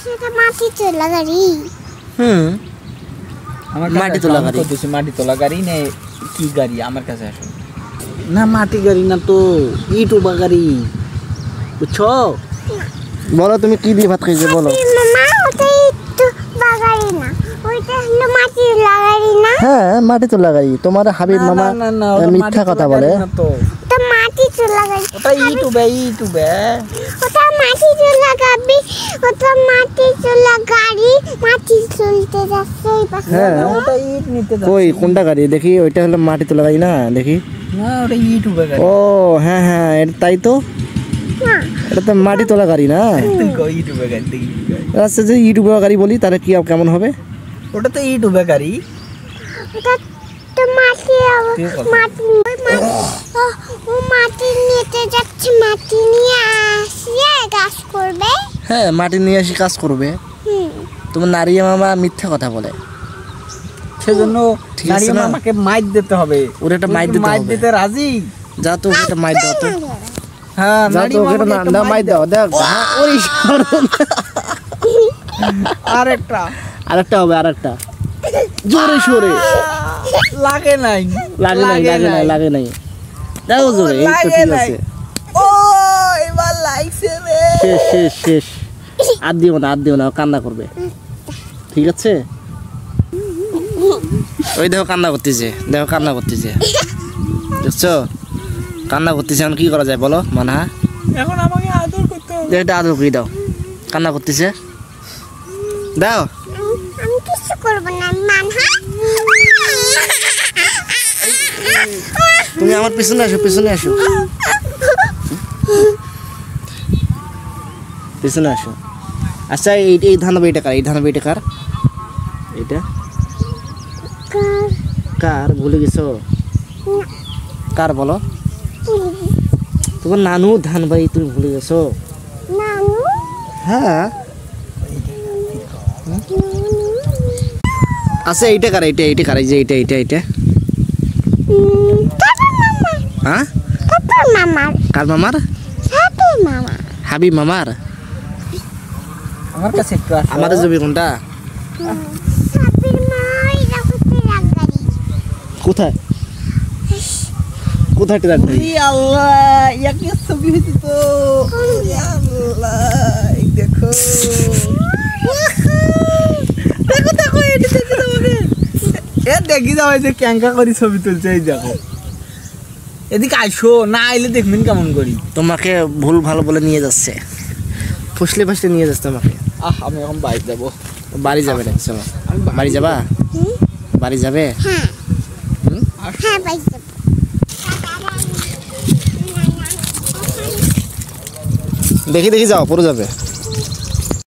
সেটা মাটি তোলা গাড়ি। আমার মাটি তোলা গাড়ি। মাটি তোলা গাড়ি নে কি গাড়ি আমার কাছে আসো না মাটি গাড়ি না তো ইটুবা গাড়ি বুঝছো বলো তুমি কি দিয়ে ভাত খাইছো বলো মামা ওটা তো বাগাড়ি না, ওইটা হলো মাটি তোলা গাড়ি না। হ্যাঁ মাটি তোলা গাড়ি তোমার হাবিব মামা মিথ্যা কথা বলে ওটা মাটি তোলা গাড়ি, ওটা ইটুবে ওটা মাটি তোলা গাড়ি, ওটা মাটি তোলা গাড়ি মাটি তুলতে যাচ্ছে এই পাশে। হ্যাঁ ওটা ইট নিতে কই কোনটা গাড়ি দেখি ওইটা হলো মাটি তোলা গাড়ি না দেখি না ওটা ইটুবে গাড়ি ও হ্যাঁ হ্যাঁ এটা তাই তো না এটা তো মাটি তোলা গাড়ি না তুই কই ইটুবে গাড়ি আচ্ছা যে ইউটিউবে গাড়ি বলি তাহলে কি কেমন হবে ওটা তো ইটুবে গাড়ি ওটা তো মাটি মাটি ও মাটি নিতে যাচ্ছে, মাটি নিয়ে আসিয়ে গাছ করবে। হ্যাঁ মাটি নিয়ে এসে কাজ করবে তোমার নারিয়া মামা মিথ্যা কথা বলে সেজন্য ঠিক আছে নারী না? মামাকে মাইর দিতে হবে ওর একটা মাইর দিতে মাইর হবে। দিতে রাজি যা তো ওকে একটা মাইর দাও তো হ্যাঁ যা নারী তো ওকে একটা মামাকে না মাইর দাও দেখ ওই আরেকটা আরেকটা হবে আরেকটা জোরে সোরে লাগে নাই লাগে নাই দেখো জোরে এই তো ঠিক আছে ও এবার লাগছে রে শেষ আর দিও না কান্না করবে ঠিক আছে ওই দেখো কান্না করতেছে দেখছো কান্না করতেছে এখন কি করা যায় বলো মানহা এখন আমাকে আদর করতে হবে এটা আদর করে দাও কান্না করতেছে দাও আমি কিছু করবো না মানহা। তুমি আমার পিছনে আসো আচ্ছা এই ধান এটা কার এটা কার ভুলে গেছো কার বলো তোমার নানু ধান ভাই তুমি ভুলে গেছো নানু হ্যাঁ আচ্ছা এইটা কার এইটা কার এই যে এইটা হ্যাঁ কার মামার হাবিব মামার আমার কাছে একটু আসো আমাদের জমি কোনটা কোথায় ট্রাক গাড়ি ই আল্লাহ ইয়াকে ছবি হইছে তো ই আল্লাহ এই দেখো দেখো এটা দেখি তোমাকে এ দেখি যাও এই যে ক্যাঙ্কা করি ছবি তুলছে এই দেখো এদিকে আইসো না আইলে দেখবেন কেমন করি তোমাকে ভুল ভালো বলে নিয়ে যাচ্ছে ফুসলে নিয়ে যাচ্ছে তোমাকে আমি এখন বাইরে যাবো বাড়ি যাবে না চলো বাড়ি যাবা বাড়ি যাবে হ্যাঁ ভাই দেখি যাও পড়ে যাবে